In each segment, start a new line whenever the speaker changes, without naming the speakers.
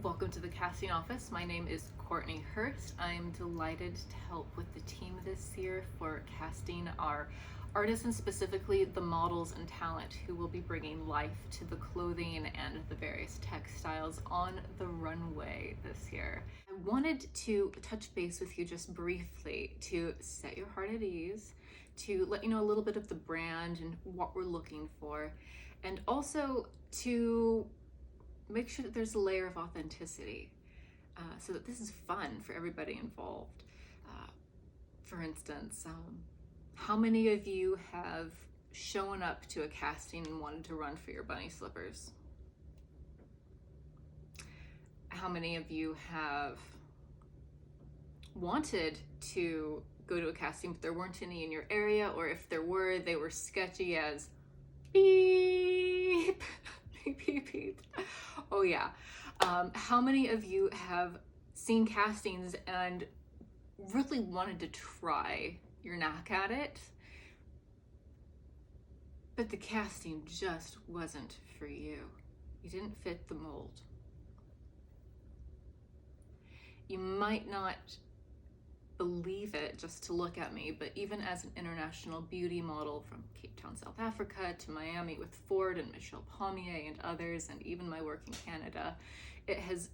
Welcome to the casting office. My name is Kortnye Hurst. I'm delighted to help with the team this year for casting our artists and specifically the models and talent who will be bringing life to the clothing and the various textiles on the runway this year. I wanted to touch base with you just briefly to set your heart at ease, to let you know a little bit of the brand and what we're looking for, and also to make sure that there's a layer of authenticity so that this is fun for everybody involved. For instance, how many of you have shown up to a casting and wanted to run for your bunny slippers? How many of you have wanted to go to a casting but there weren't any in your area, or if there were, they were sketchy as beep? Beep, beep, beep. Oh yeah. How many of you have seen castings and really wanted to try your knack at it, but the casting just wasn't for you? You didn't fit the mold. You might not believe it just to look at me, but even as an international beauty model from Cape Town, South Africa to Miami with Ford and Michelle Pommier and others, and even my work in Canada, it has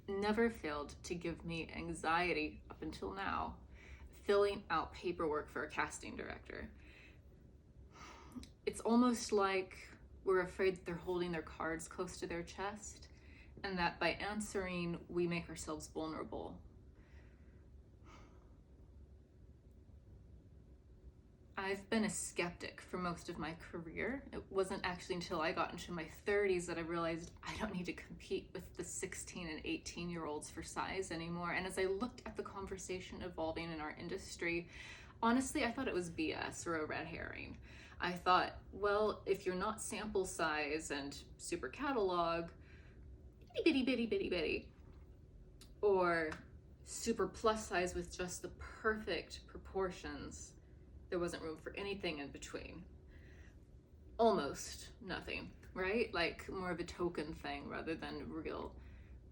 never failed to give me anxiety up until now, filling out paperwork for a casting director. It's almost like we're afraid that they're holding their cards close to their chest, and that by answering, we make ourselves vulnerable. I've been a skeptic for most of my career. It wasn't actually until I got into my 30s that I realized I don't need to compete with the 16 and 18-year-olds for size anymore. And as I looked at the conversation evolving in our industry, honestly, I thought it was BS or a red herring. I thought, well, if you're not sample size and super catalog, itty bitty bitty bitty bitty, or super plus size with just the perfect proportions, there wasn't room for anything in between. Almost nothing, right? Like more of a token thing rather than real.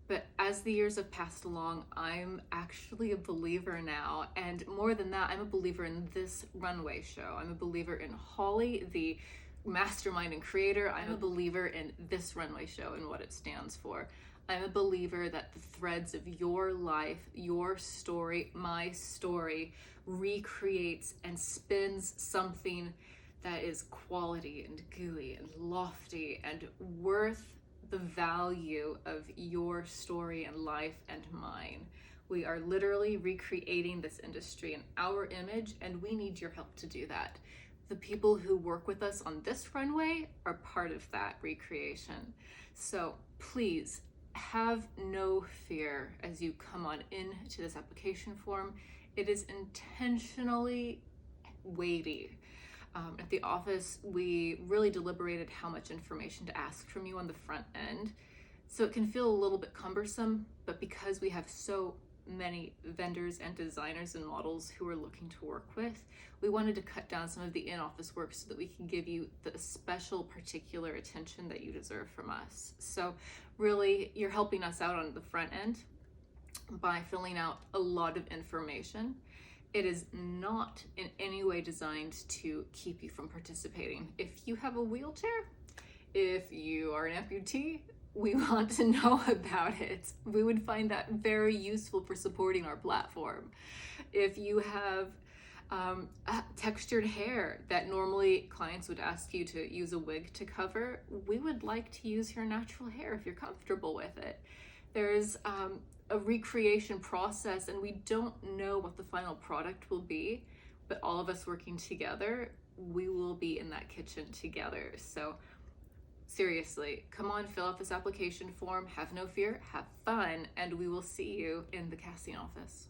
But as the years have passed along, I'm actually a believer now. And more than that, I'm a believer in this runway show. I'm a believer in Holly, the mastermind and creator. I'm a believer in this runway show and what it stands for. I'm a believer that the threads of your life, your story, my story, recreates and spins something that is quality and gooey and lofty and worth the value of your story and life and mine. We are literally recreating this industry in our image, and we need your help to do that. The people who work with us on this runway are part of that recreation. So please have no fear as you come on into this application form. It is intentionally weighty. At the office, we really deliberated how much information to ask from you on the front end. So it can feel a little bit cumbersome, but because we have so many vendors and designers and models who are looking to work with, we wanted to cut down some of the in-office work so that we can give you the special particular attention that you deserve from us. So really, you're helping us out on the front end by filling out a lot of information. It is not in any way designed to keep you from participating. If you have a wheelchair, if you are an amputee, we want to know about it. We would find that very useful for supporting our platform. If you have textured hair that normally clients would ask you to use a wig to cover, we would like to use your natural hair if you're comfortable with it. There's a recreation process, and we don't know what the final product will be, but all of us working together, we will be in that kitchen together. So seriously, come on, fill out this application form, have no fear, have fun, and we will see you in the casting office.